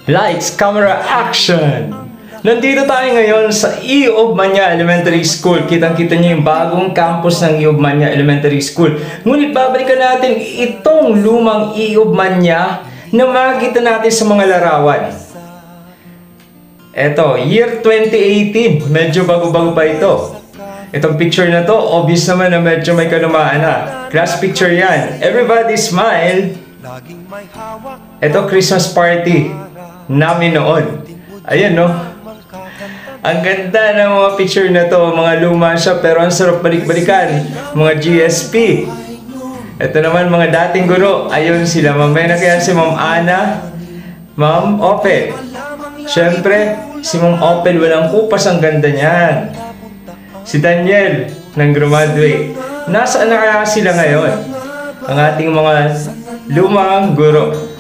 Lights, camera, action! Nandito tayo ngayon sa E. Obmania Elementary School. Kitang-kita niyo yung bagong campus ng E. Obmania Elementary School. Ngunit babalikan natin itong lumang E. Obmania na makikita natin sa mga larawan. Eto, year 2018. Medyo bago-bago pa ito. Itong picture na to, obvious naman na medyo may kalumaan na. Class picture yan. Everybody smile. Ito, Christmas party namin noon. Ayan, no? Ang ganda ng mga picture na to. Mga luma siya, pero ang sarap balik-balikan. Mga GSP. Ito naman, mga dating guro. Ayun sila. Mamaya na kaya si Ma'am Ana. Ma'am Opel. Siyempre, si Ma'am Opel, walang kupas. Ang ganda niyan. Si Daniel, nang graduate. Nasaan na kaya sila ngayon? Ang ating mga lumang guro.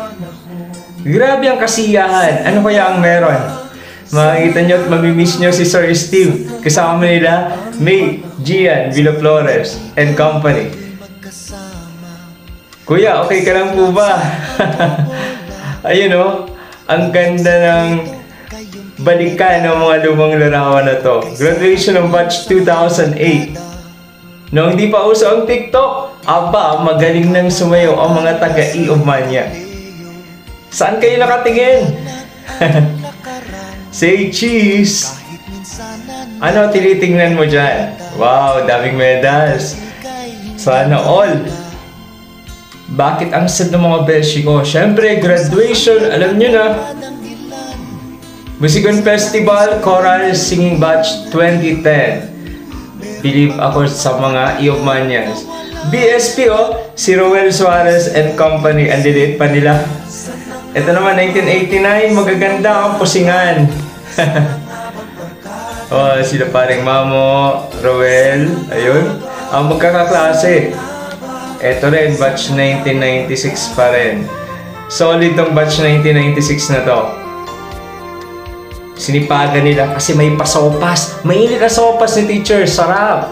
Grabe ang kasiyahan. Ano kaya ang meron? Makikita nyo at mamimiss nyo si Sir Steve. Kasama nila, May, Gian, Villaflores, and company. Kuya, okay ka lang po ba? Ayun o, ang ganda ng balikan ng mga lumang larawan na to. Graduation ng batch 2008. Noong hindi pa uso ang TikTok, aba, magaling nang sumayo ang mga taga-E. Obmania. Saan kayo nakatingin? Say cheese! Ano tinitingnan mo dyan? Wow, daming medals. Sana all. Bakit ang sad ng mga beshi ko? Siyempre, graduation, alam nyo na. Musigon Festival, Choral Singing Batch 2010. Believe ako sa mga E. Obmanians. BSP si Roel Suarez and company. Ang lilit pa nila. Ito naman, 1989, magaganda ang pusingan. Sila paring Mamo, Roel, ayun. Ang magkakaklase. Ito rin, batch 1996 pa rin. Solid tong batch 1996 na to. Sinipagan nila kasi may pasopas. Mainit na sopas ni teacher, sarap.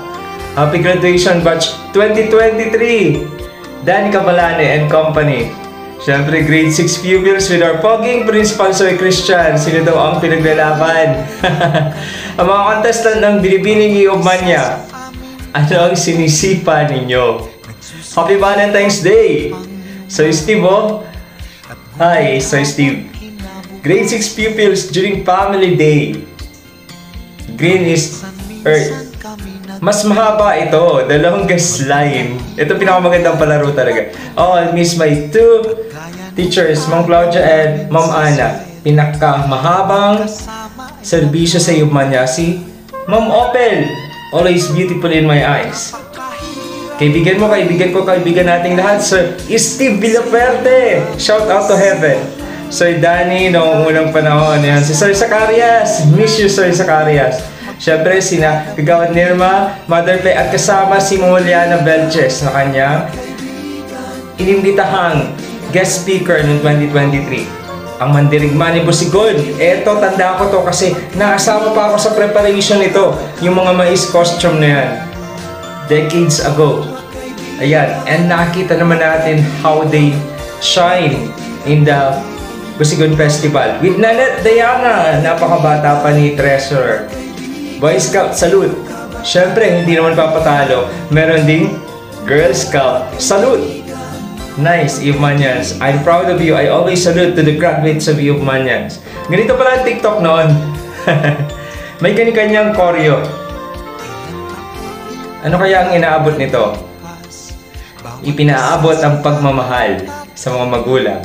Happy graduation batch 2023. Danny Cabalane and company. Siyempre, grade 6 pupils with our poging principal, Sir Christian. Sino daw ang pinaglalaban? Ang mga contestant ng Binibining E. Obmania. Ano ang sinisipa ninyo? Happy Valentine's Day! Soy Steve, Hi, Soy Steve. Grade 6 pupils during Family Day. Green is Earth. Mas mahaba ito, the longest line. Ito pinakamagandang palaro talaga. I'll miss my two teachers, Ma'am Claudia and Ma'am Ana. Pinakamahabang serbisyo sa E. Obmania, si Ma'am Opel. Always beautiful in my eyes. Kaibigan mo, kaibigan ko, kaibigan nating lahat, Sir Steve Villaferte. Shout out to heaven. Sir Danny, noong unang panahon, yan. Si Sir Zacarias. Miss you, Sir Zacarias. Siyempre, sina Kagawad Nirma, Mother Pe, at kasama si Moliana Belches na kanyang inimbitahang guest speaker noong 2023. Ang mandirigma ni Busigon. Eto, tanda ko to kasi nakasama pa ako sa preparation nito. Yung mga mais costume na yan. Decades ago. Ayan. And nakita naman natin how they shine in the Busigon Festival. With Nanette Diana, napakabata pa ni Treasurer. Boy Scout, salute! Siyempre, hindi naman papatalo. Meron ding Girl Scout, salute! Nice, E. Obmanians. I'm proud of you. I always salute to the graduates of E. Obmanians. Ganito pala ang TikTok noon. May kanya-kanyang choreo. Ano kaya ang inaabot nito? Ipinaabot ang pagmamahal sa mga magulang.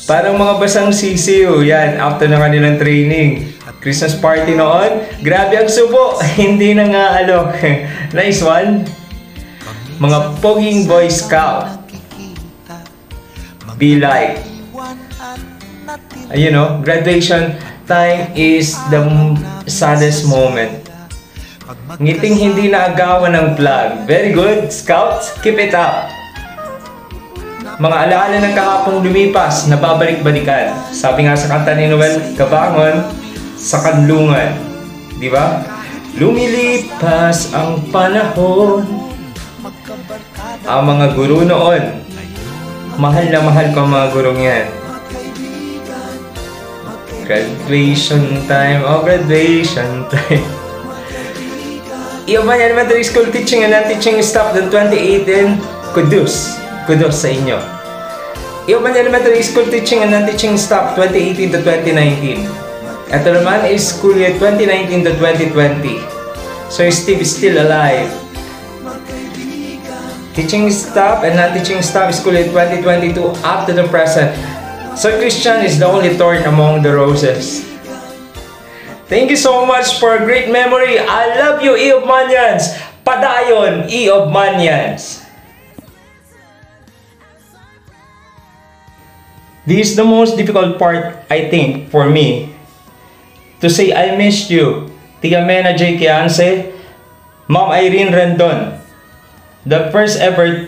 Parang mga basang sisiw, yan, after na kanilang training. Christmas party noon, grabe ang subo, hindi na nga alok. Nice one. Mga poging Boy Scout. Be like. Ayun graduation time is the saddest moment. Ngiting hindi naagawan ng plug. Very good, Scouts. Keep it up. Mga alaala ng kahapong lumipas, nababalik-balikan. Sabi nga sa kanta ni Noel Cabangon, sa kanlungan. Di ba? Lumilipas ang panahon. Ang mga guro noon, mahal na mahal ko ang mga gurong yan. Graduation time. Oh, graduation time. Iobanya Elementary School teaching and non-teaching staff ng 2018. Kudos. Kudos sa inyo. Iobanya Elementary School teaching and non-teaching staff 2018 to 2019. Ito naman is school year 2019 to 2020. So Steve is still alive. Teaching staff and non-teaching staff school year 2022 up to the present. Sir Christian is the only thorn among the roses. Thank you so much for a great memory. I love you, Iobmanians. Padayon, Iobmanians. This is the most difficult part, I think, for me. To say I missed you. Tia Mena J. Kianse, Ma'am Irene Rendon, the first ever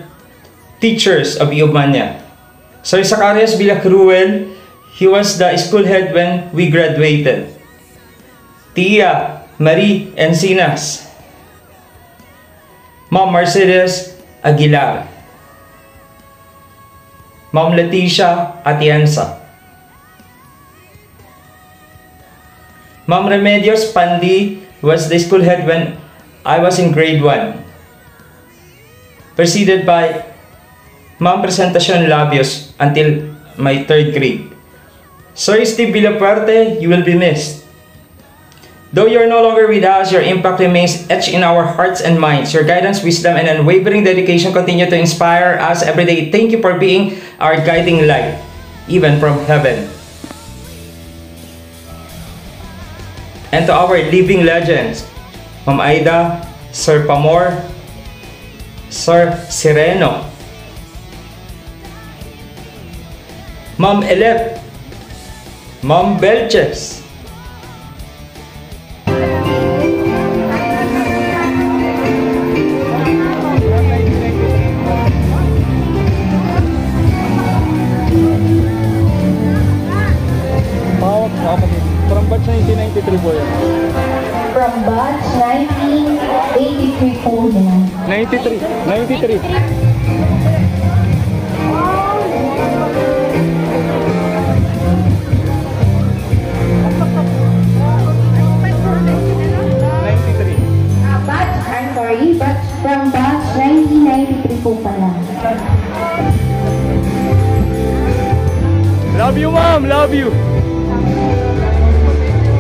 teachers of Iobmania. Sir Zacarias Villacruel, he was the school head when we graduated. Tia Marie Encinas. Ma'am Mercedes Aguilar. Ma'am Leticia Atienza. Ma'am Remedios Pandi was the school head when I was in grade 1. Preceded by Ma'am Presentacion Labios until my 3rd grade. Sir Steve Villapuerte, you will be missed. Though you are no longer with us, your impact remains etched in our hearts and minds. Your guidance, wisdom, and unwavering dedication continue to inspire us every day. Thank you for being our guiding light, even from heaven. And to our living legends, Ma'am Aida, Sir Pamor, Sir Sireno, Ma'am Elep, Ma'am Belches, from batch 1993 po yan. From batch 1983 po yan. 93. But from batch 1993 po pala. Love you, ma'am. Love you.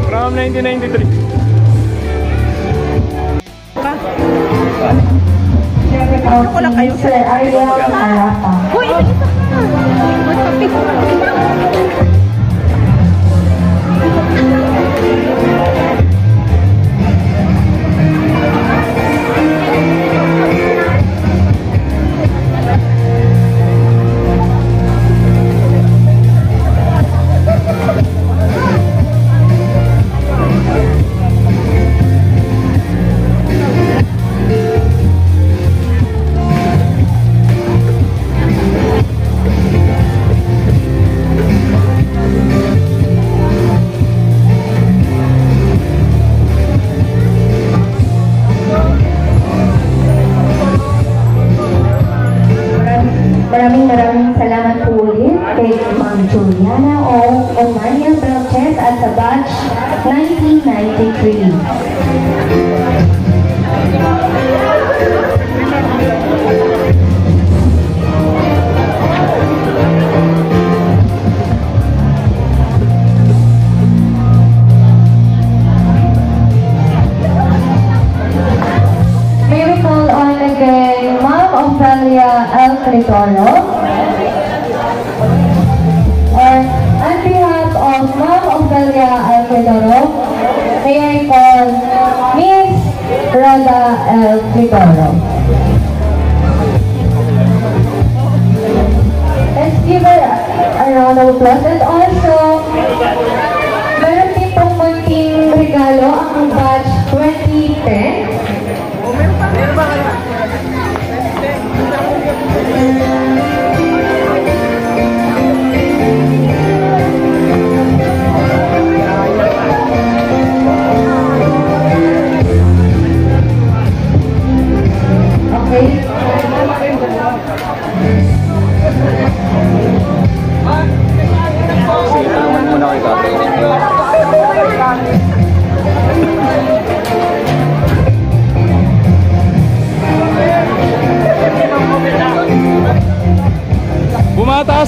From 1993. Ako lang kayo. Sir Ariel Arapa. Hoy, isa ka! Maraming salamat po ulit kay Ma'am Juliana o Omania Belches at sa batch 1993. May we call on again Ma'am Ophelia L. Critoro. Or on behalf of Ma'am Ophelia L. Critoro, may I call Miss Roda L. Critoro. Let's give her a round of applause. And also, meron din pong munting regalo ang batch 2010. Okay. Sige, tanungin muna kay tatay.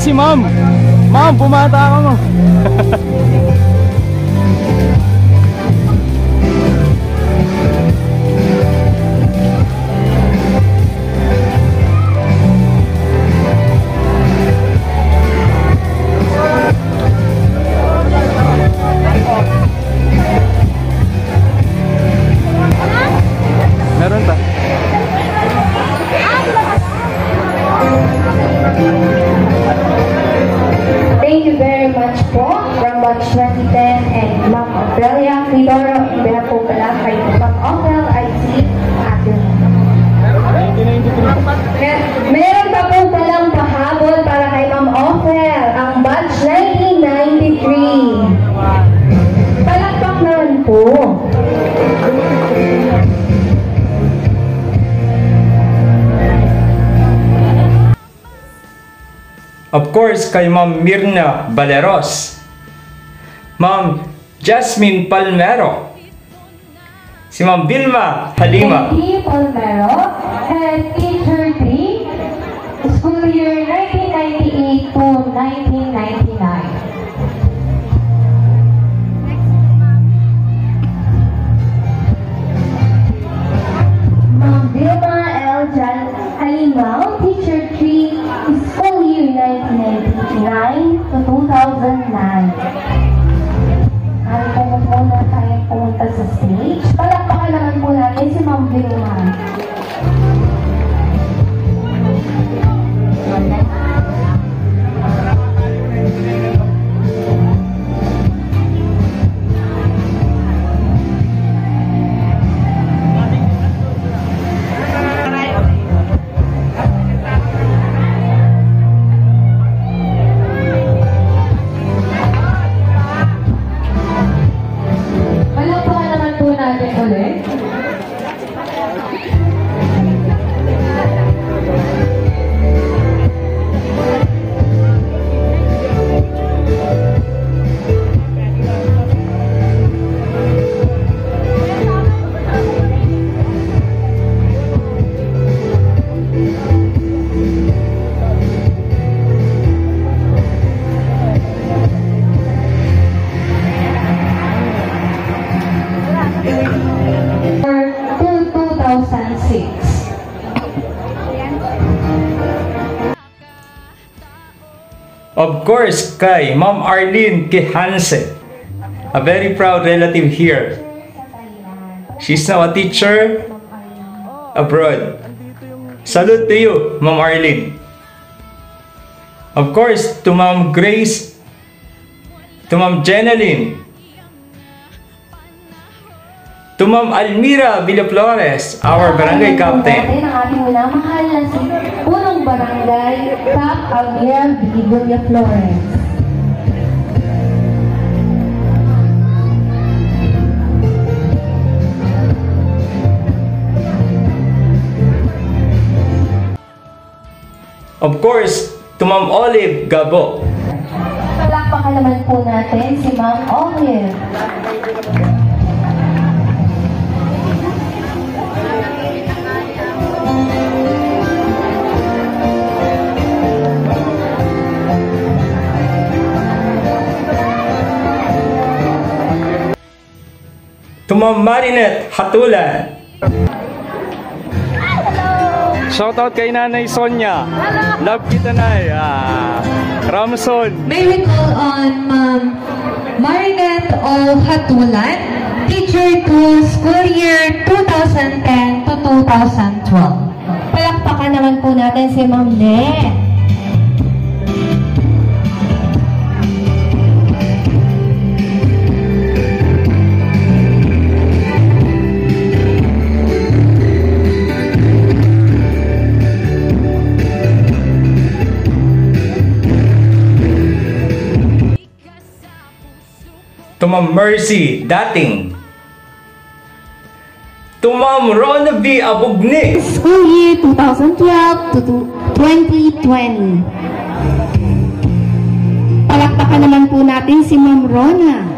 si ma'am. Ma'am, bumata ka mo. Meron pa. Thank you very much po from Batch 2010 and Ma'am Aurelia Fidoro. Iba po pala kay Ma'am Ophel IC atin. 1993. Meron pa po palang pahabol para kay Ma'am Ophel, ang Batch 1993. Palakpak naman po. Of course, kay Ma'am Mirna Valeros. Ma'am Jasmine Palmero. Si Ma'am Vilma Halima. T. Palmero and Teacher 3, school year 1998 to 1999. Ma'am Vilma L. Jan Halimao, Teacher 3, school year 1999 to 2009. Ano po muna tayo pumunta sa stage? Palakpakan naman po natin si Ma'am Vilma. Palakpakan naman po natin ulit. To 2006. Of course, kay Ma'am Arlene Kihanse. A very proud relative here. She's now a teacher abroad. Salute to you, Ma'am Arlene. Of course, to Ma'am Grace, to Ma'am Jenaline, to Ma'am Almira Villaflores, our barangay captain. Natin ang ating minamahal na si Punong Barangay, Cap Almira Villaflores. Of course, to Ma'am Olive Gabo. Palakpakan naman po natin si Ma'am Olive. To Ma'am Marinette Hatulan. Shoutout kay Nanay Sonia. Love kita, Nay. Ramson. May we call on Ma'am Marinette O. Hatulan, Teacher 2, school year 2010 to 2012. Palakpakan naman po natin si Ma'am Ne. To Ma'am Mercy Dating. To Ma'am Rona V. Abugni. School year 2012 to 2020. Palakpakan naman po natin si Ma'am Rona.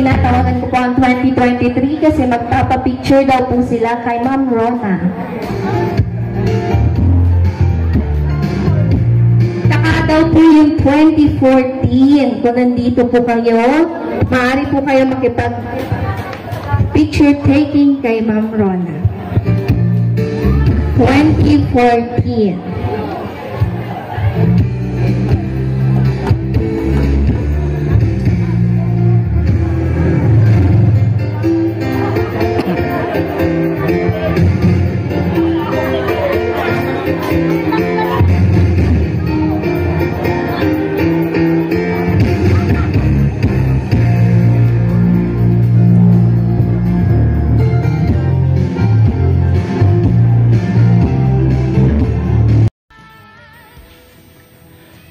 tinatawagan ko po ang 2023 kasi magpapapicture daw po sila kay Ma'am Rona. Saka daw po yung 2014. Kung nandito po kayo, maaari po kayo makipag-picture taking kay Ma'am Rona. 2014.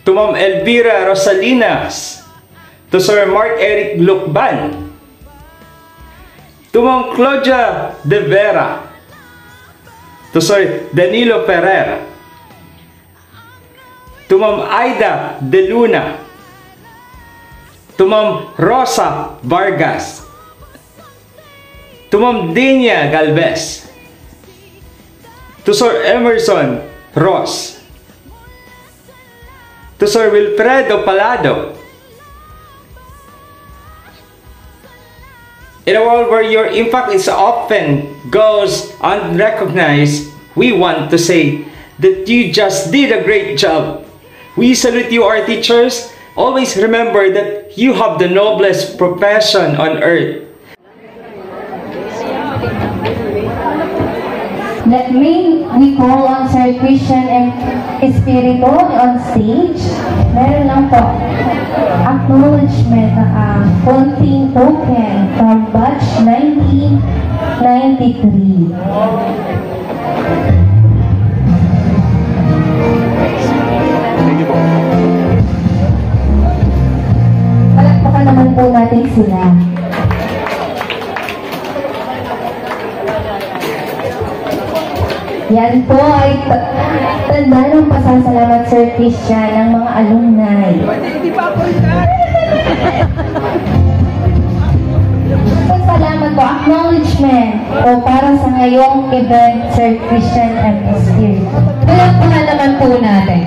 To Ma'am Elvira Rosalinas, to Sir Mark Eric Lucban, to Ma'am Claudia De Vera, to Sir Danilo Ferrer, to Ma'am Aida De Luna, to Ma'am Rosa Vargas, to Ma'am Dinia Galvez, to Sir Emerson Ross, to Sir Wilfredo Palado. In a world where your impact is often goes unrecognized, we want to say that you just did a great job. We salute you, our teachers. Always remember that you have the noblest profession on earth. Let me call on Sir Christian and Espiritu on stage. Meron lang po acknowledgement na konting token from batch 1993. Palakpakan naman po natin sila. Yan po ay tanda ng pasasalamat, Sir Christian, ng mga alumni. Salamat po, acknowledgement o para sa ngayong event, Sir Christian and Espiritu. Palakpakan naman po natin.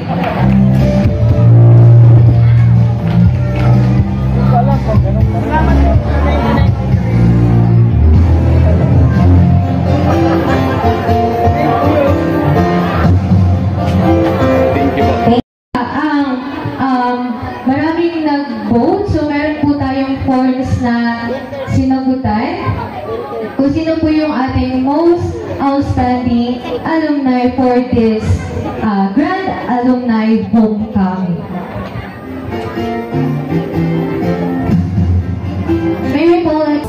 Maraming nag-vote, so meron po tayong forms na sinagutan. Kung sino po yung ating most outstanding alumni for this Grand Alumni Homecoming. May we call it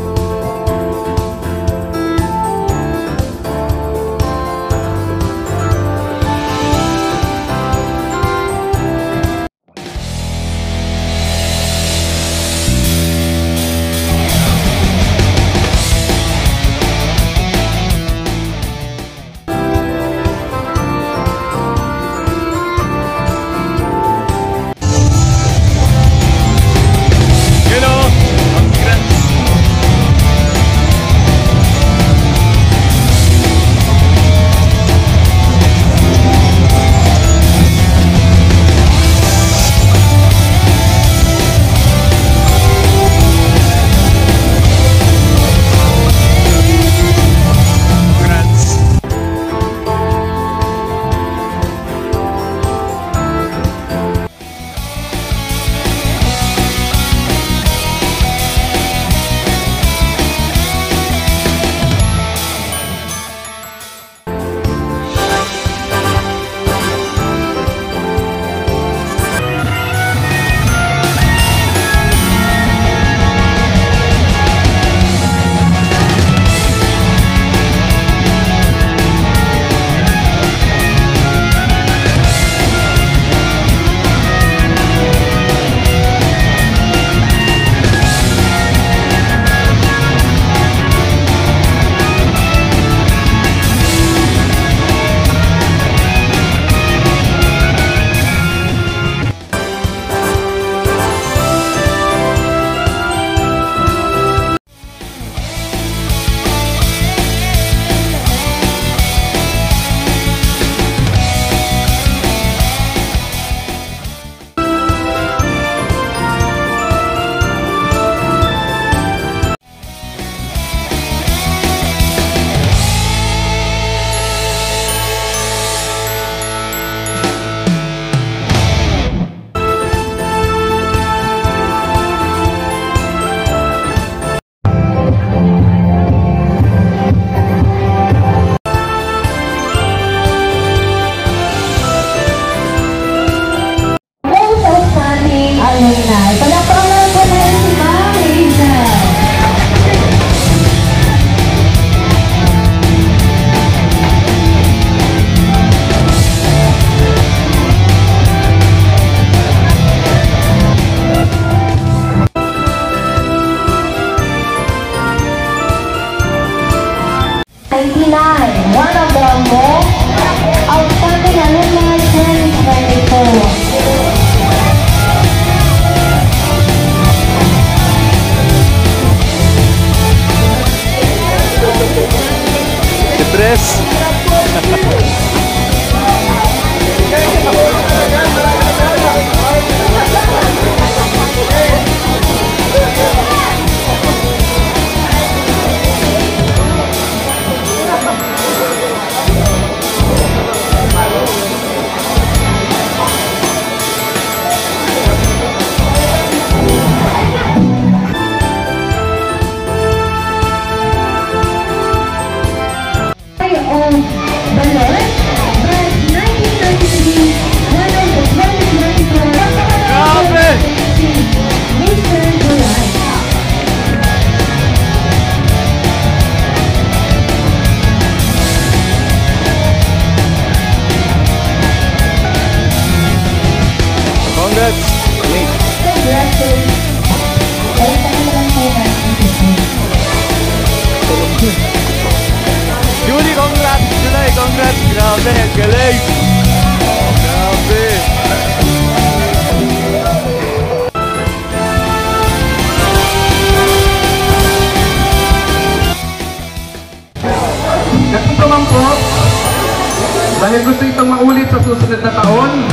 Dahil gusto itong maulit sa susunod na taon,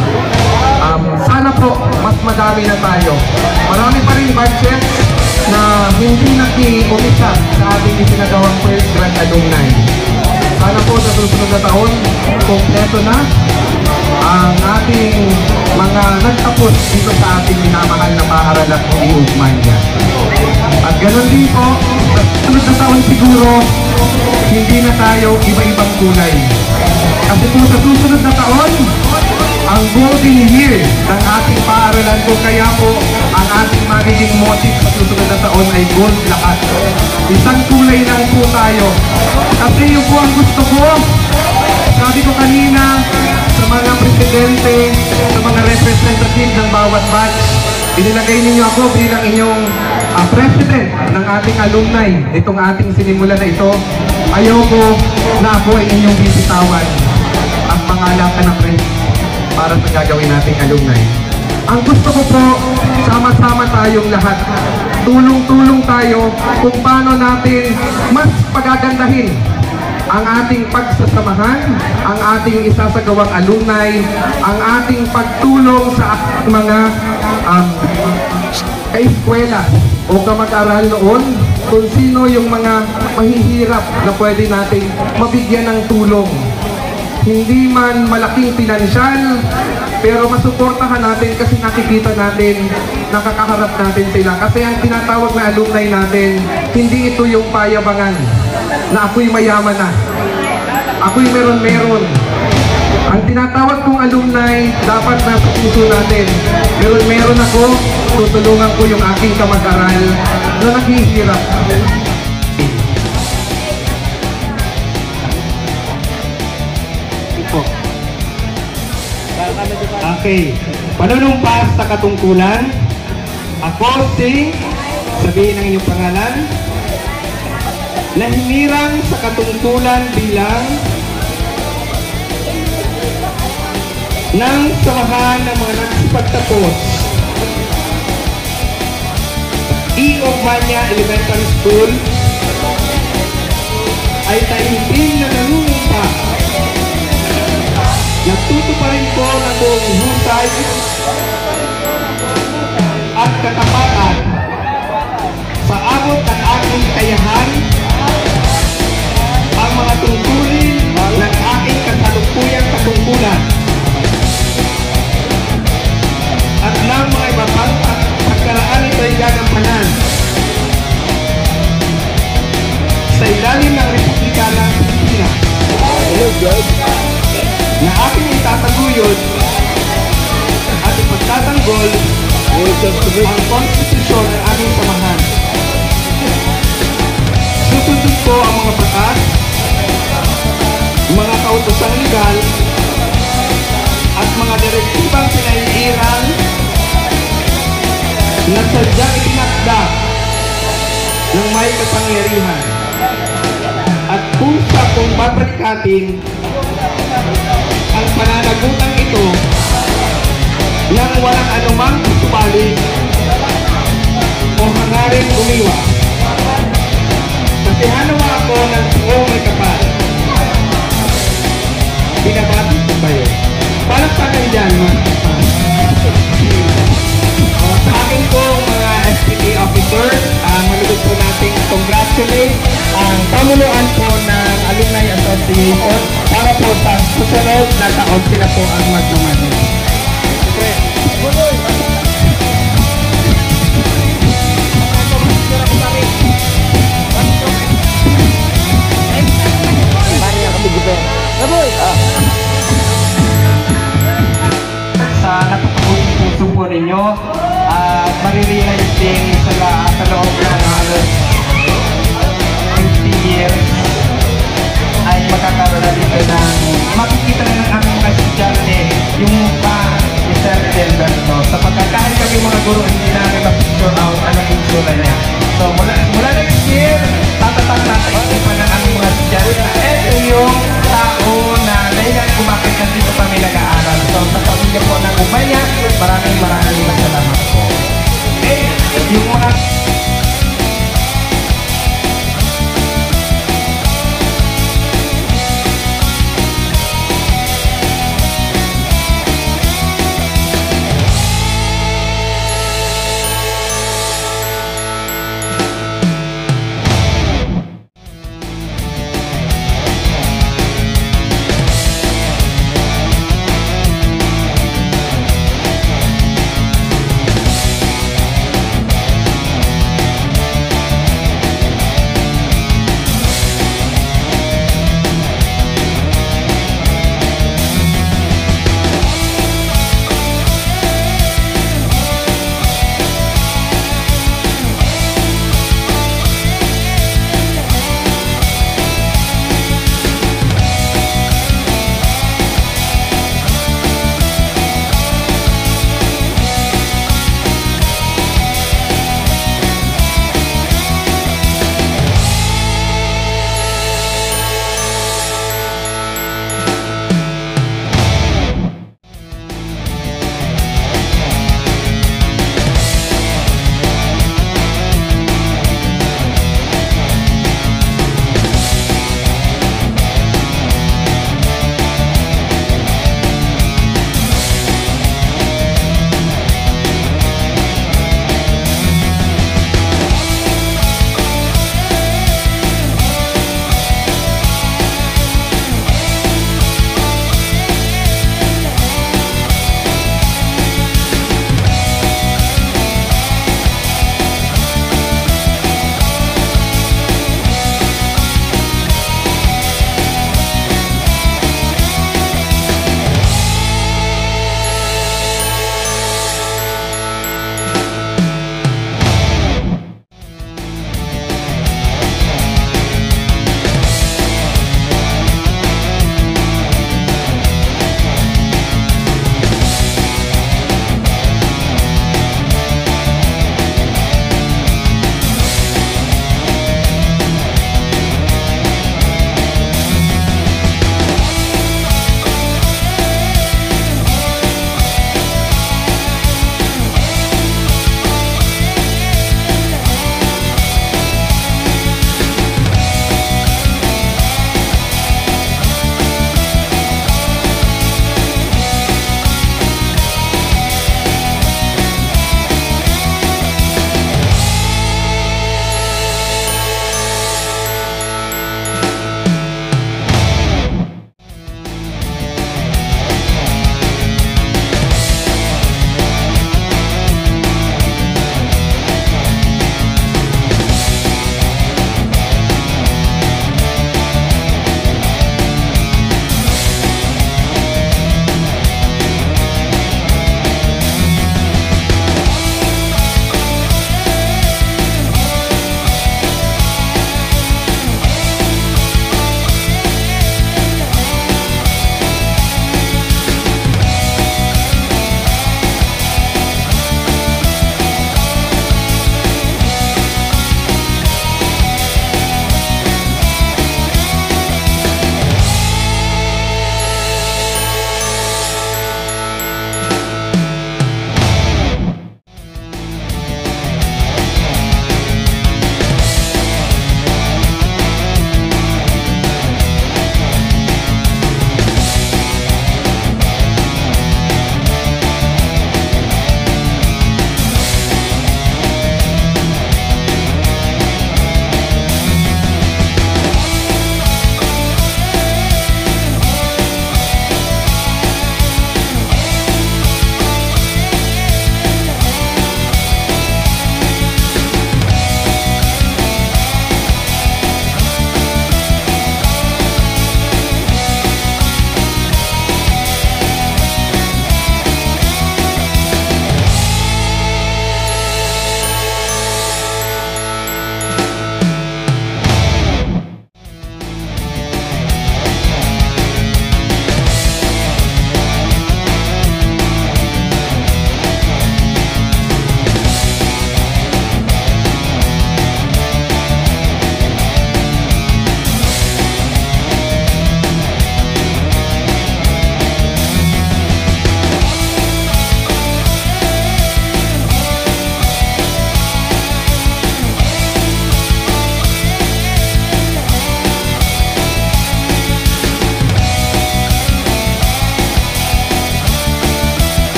sana po mas madami na tayo. Marami pa rin budget na hindi nag-iumisa sa ating isinagawang first grant alumni. Sana po sa susunod na taon, kompleto na ang ating mga nagtapos dito sa ating minamahal na paaralan ng Ugmanya. At ganoon din po, sa susunod na taon siguro, hindi na tayo iba-ibang kulay. Kasi po sa susunod na taon, ang golden year ng ating paaralan po, kaya po ang ating magiging motif sa susunod na taon ay gold lahat. Isang kulay lang po tayo. Kasi yun po ang gusto ko. Sabi ko kanina sa mga presidente, sa mga representative ng bawat batch, inilagay ninyo ako bilang inyong president ng ating alumni. Itong ating sinimula na ito, ayoko na ako ay inyong bisitawan at pangalan ka ng friends para sa gagawin nating alumni. Ang gusto ko po, sama-sama tayong lahat. Tulong-tulong tayo kung paano natin mas pagagandahin ang ating pagsasamahan, ang ating isasagawang alumni, ang ating pagtulong sa mga ka-eskwela o kamag-aral noon, kung sino yung mga mahihirap na pwede nating mabigyan ng tulong. Hindi man malaking pinansyal, pero masuportahan natin kasi nakikita natin, nakakaharap natin sila. Kasi ang tinatawag na alumni natin, hindi ito yung payabangan na ako'y mayaman na, ako'y meron-meron. Ang tinatawag kong alumni, dapat nasa puso natin. Meron ako, tutulungan ko yung aking kamag-aral na naghihirap. Okay, panunumpas sa katungkulan. Ako si, sabihin ang inyong pangalan, nahinirang sa katungkulan bilang ng samahan ng mga nagsipagtapos Ugmanya Elementary School ay taimtim na nanunumpa. Nagtutuparin ko ng buong husay at katapatan sa abot ng aking kayahan ang mga tungkulin ng aking kasalukuyang katungkulan at ng mga iba pang pagkaraan ito ay gagampanan sa ilalim ng Republika ng Pilipinas na aking itataguyod at ipagtatanggol ang konstitusyon ng aming samahan. Susundin ko ang mga batas, mga kautosang legal, at mga direktibang pinaiirang na sadyang itinakda ng may kapangyarihan. At kung sa kung babalikatin ang pananagutang ito nang walang anumang subali o hangarin umiwas. Kasi hanawa ako ng buong may kapal. Binabati ko kayo. Palakpakan dyan, mga sa akin po, mga SPT officers, malugod po natin congratulate ang pamuluan po ng Alumni Association para po sa susunod na taon sila po ang magmamanin. Sa napakabuting puso po ninyo at marirealize din sa loob ng 50 years ay magkakaroon na dito ng makikita na ng aming mga estudyante yung mukha ni Sir Delberto. Sapagkat kahit kami mga guro hindi namin ma-picture out ang naging sula niya. So mula next year, tatatak natin isipan ng aming mga estudyante na ito yung tao na dahil kumakit na dito kami nag-aaral. So sa pamilya po ng Ugmanya, maraming salamat po. Okay, yung